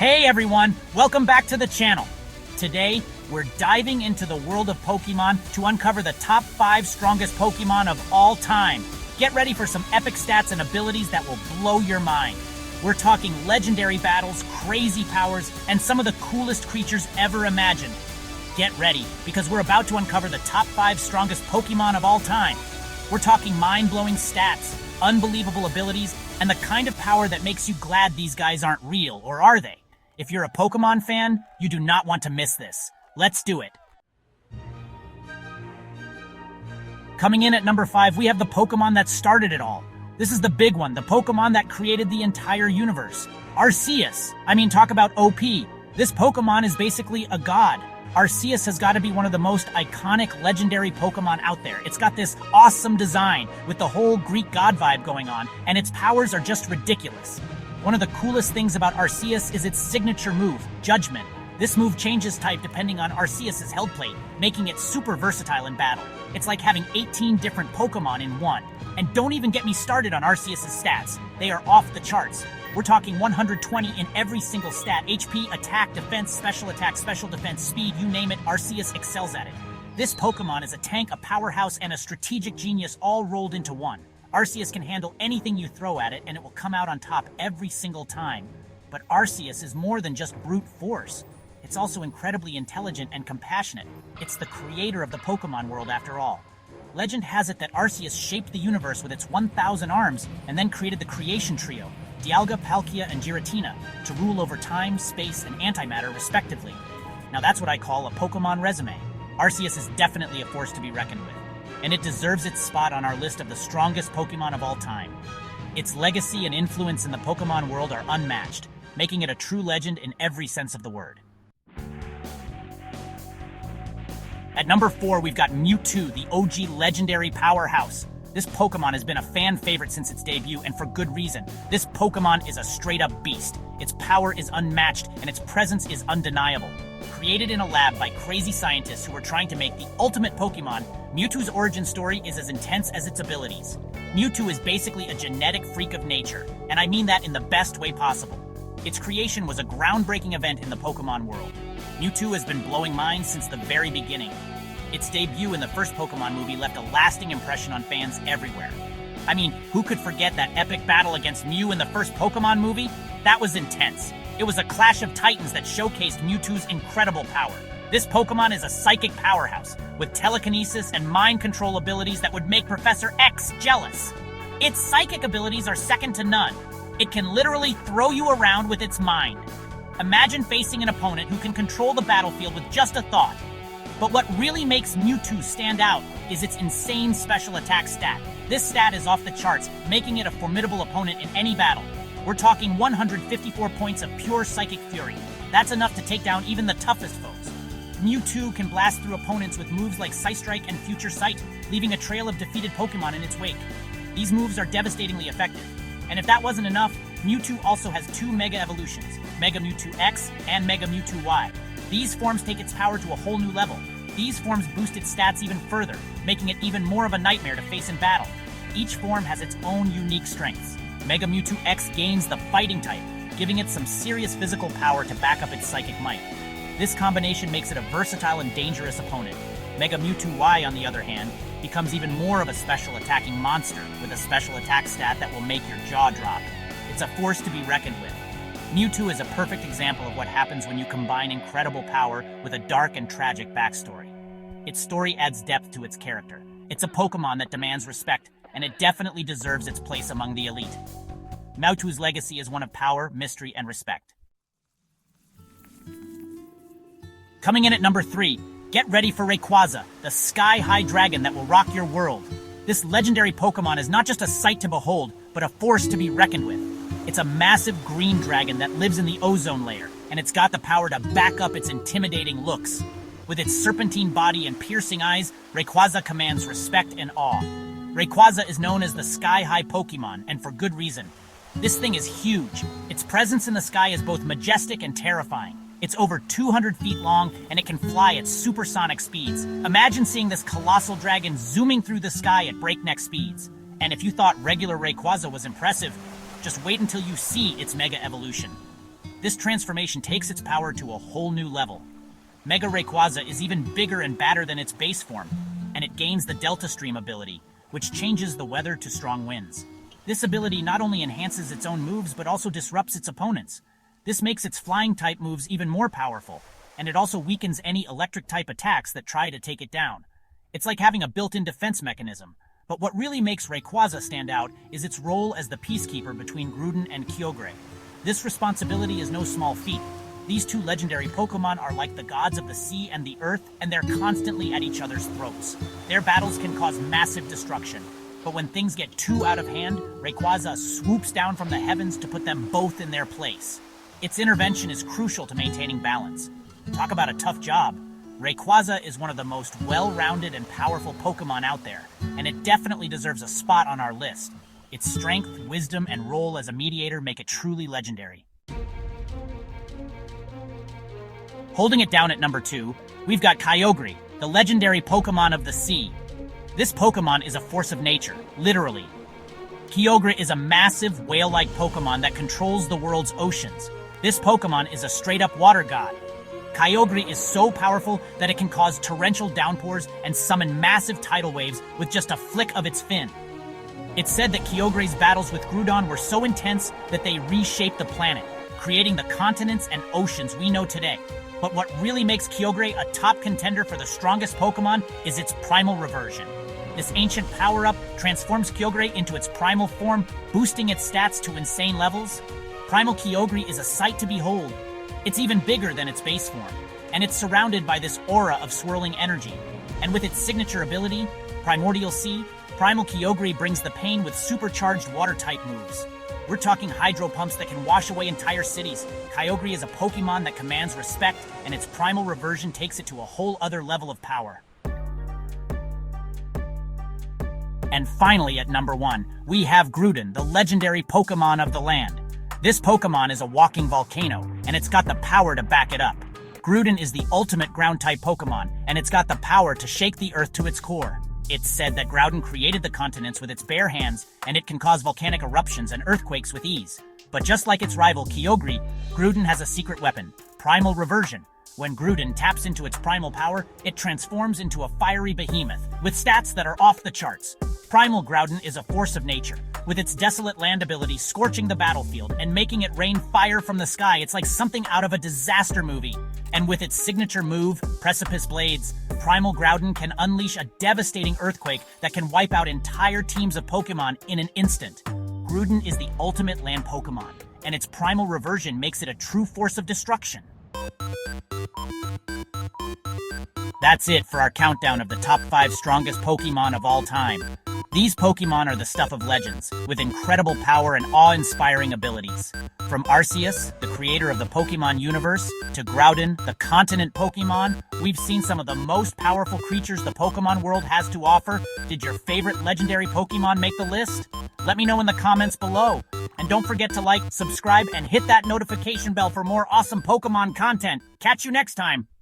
Hey everyone, welcome back to the channel. Today, we're diving into the world of Pokemon to uncover the top 5 strongest Pokemon of all time. Get ready for some epic stats and abilities that will blow your mind. We're talking legendary battles, crazy powers, and some of the coolest creatures ever imagined. Get ready, because we're about to uncover the top 5 strongest Pokemon of all time. We're talking mind-blowing stats, unbelievable abilities, and the kind of power that makes you glad these guys aren't real, or are they? If you're a Pokemon fan, you do not want to miss this. Let's do it. Coming in at number 5, we have the Pokemon that started it all. This is the big one, the Pokemon that created the entire universe. Arceus. Talk about OP. This Pokemon is basically a god. Arceus has got to be one of the most iconic legendary Pokemon out there. It's got this awesome design with the whole Greek god vibe going on, and its powers are just ridiculous. One of the coolest things about Arceus is its signature move, Judgment. This move changes type depending on Arceus's held plate, making it super versatile in battle. It's like having 18 different Pokemon in one. And don't even get me started on Arceus's stats. They are off the charts. We're talking 120 in every single stat. HP, attack, defense, special defense, speed, you name it, Arceus excels at it. This Pokemon is a tank, a powerhouse, and a strategic genius all rolled into one. Arceus can handle anything you throw at it, and it will come out on top every single time. But Arceus is more than just brute force. It's also incredibly intelligent and compassionate. It's the creator of the Pokemon world after all. Legend has it that Arceus shaped the universe with its 1,000 arms and then created the creation trio, Dialga, Palkia, and Giratina, to rule over time, space, and antimatter respectively. Now that's what I call a Pokemon resume. Arceus is definitely a force to be reckoned with, and it deserves its spot on our list of the strongest Pokemon of all time. Its legacy and influence in the Pokemon world are unmatched, making it a true legend in every sense of the word. At number 4, we've got Mewtwo, the OG legendary powerhouse. This Pokemon has been a fan favorite since its debut, and for good reason. This Pokemon is a straight-up beast. Its power is unmatched, and its presence is undeniable. Created in a lab by crazy scientists who were trying to make the ultimate Pokemon, Mewtwo's origin story is as intense as its abilities. Mewtwo is basically a genetic freak of nature, and I mean that in the best way possible. Its creation was a groundbreaking event in the Pokemon world. Mewtwo has been blowing minds since the very beginning. Its debut in the first Pokemon movie left a lasting impression on fans everywhere. Who could forget that epic battle against Mew in the first Pokemon movie? That was intense. It was a clash of titans that showcased Mewtwo's incredible power. This Pokemon is a psychic powerhouse, with telekinesis and mind control abilities that would make Professor X jealous. Its psychic abilities are second to none. It can literally throw you around with its mind. Imagine facing an opponent who can control the battlefield with just a thought. But what really makes Mewtwo stand out is its insane special attack stat. This stat is off the charts, making it a formidable opponent in any battle. We're talking 154 points of pure psychic fury. That's enough to take down even the toughest foes. Mewtwo can blast through opponents with moves like Psystrike and Future Sight, leaving a trail of defeated Pokemon in its wake. These moves are devastatingly effective. And if that wasn't enough, Mewtwo also has 2 Mega Evolutions, Mega Mewtwo X and Mega Mewtwo Y. These forms take its power to a whole new level. These forms boost its stats even further, making it even more of a nightmare to face in battle. Each form has its own unique strengths. Mega Mewtwo X gains the fighting type, giving it some serious physical power to back up its psychic might. This combination makes it a versatile and dangerous opponent. Mega Mewtwo Y, on the other hand, becomes even more of a special attacking monster with a special attack stat that will make your jaw drop. It's a force to be reckoned with. Mewtwo is a perfect example of what happens when you combine incredible power with a dark and tragic backstory. Its story adds depth to its character. It's a Pokemon that demands respect, and it definitely deserves its place among the elite. Mewtwo's legacy is one of power, mystery, and respect. Coming in at number 3, get ready for Rayquaza, the sky-high dragon that will rock your world. This legendary Pokemon is not just a sight to behold, but a force to be reckoned with. It's a massive green dragon that lives in the ozone layer, and it's got the power to back up its intimidating looks. With its serpentine body and piercing eyes, Rayquaza commands respect and awe. Rayquaza is known as the sky-high Pokemon, and for good reason. This thing is huge. Its presence in the sky is both majestic and terrifying. It's over 200 feet long, and it can fly at supersonic speeds. Imagine seeing this colossal dragon zooming through the sky at breakneck speeds. And if you thought regular Rayquaza was impressive, just wait until you see its Mega Evolution. This transformation takes its power to a whole new level. Mega Rayquaza is even bigger and badder than its base form, and it gains the Delta Stream ability, which changes the weather to strong winds. This ability not only enhances its own moves, but also disrupts its opponents. This makes its flying-type moves even more powerful, and it also weakens any electric-type attacks that try to take it down. It's like having a built-in defense mechanism. But what really makes Rayquaza stand out is its role as the peacekeeper between Groudon and Kyogre. This responsibility is no small feat. These two legendary Pokémon are like the gods of the sea and the earth, and they're constantly at each other's throats. Their battles can cause massive destruction. But when things get too out of hand, Rayquaza swoops down from the heavens to put them both in their place. Its intervention is crucial to maintaining balance. Talk about a tough job. Rayquaza is one of the most well-rounded and powerful Pokémon out there, and it definitely deserves a spot on our list. Its strength, wisdom, and role as a mediator make it truly legendary. Holding it down at number 2, we've got Kyogre, the legendary Pokémon of the sea. This Pokémon is a force of nature, literally. Kyogre is a massive, whale-like Pokémon that controls the world's oceans. This Pokémon is a straight-up water god. Kyogre is so powerful that it can cause torrential downpours and summon massive tidal waves with just a flick of its fin. It's said that Kyogre's battles with Groudon were so intense that they reshaped the planet, creating the continents and oceans we know today. But what really makes Kyogre a top contender for the strongest Pokémon is its primal reversion. This ancient power-up transforms Kyogre into its primal form, boosting its stats to insane levels. Primal Kyogre is a sight to behold. It's even bigger than its base form, and it's surrounded by this aura of swirling energy. And with its signature ability, Primordial Sea, Primal Kyogre brings the pain with supercharged water-type moves. We're talking hydro pumps that can wash away entire cities. Kyogre is a Pokemon that commands respect, and its primal reversion takes it to a whole other level of power. And finally, at number 1, we have Groudon, the legendary Pokemon of the land. This Pokemon is a walking volcano, and it's got the power to back it up. Groudon is the ultimate ground-type Pokemon, and it's got the power to shake the earth to its core. It's said that Groudon created the continents with its bare hands, and it can cause volcanic eruptions and earthquakes with ease. But just like its rival Kyogre, Groudon has a secret weapon, Primal Reversion. When Groudon taps into its primal power, it transforms into a fiery behemoth, with stats that are off the charts. Primal Groudon is a force of nature, with its desolate land ability scorching the battlefield and making it rain fire from the sky. It's like something out of a disaster movie. And with its signature move, Precipice Blades, Primal Groudon can unleash a devastating earthquake that can wipe out entire teams of Pokemon in an instant. Groudon is the ultimate land Pokemon, and its primal reversion makes it a true force of destruction. That's it for our countdown of the top 5 strongest Pokemon of all time. These Pokemon are the stuff of legends, with incredible power and awe-inspiring abilities. From Arceus, the creator of the Pokemon universe, to Groudon, the continent Pokemon, we've seen some of the most powerful creatures the Pokemon world has to offer. Did your favorite legendary Pokemon make the list? Let me know in the comments below. And don't forget to like, subscribe, and hit that notification bell for more awesome Pokemon content. Catch you next time!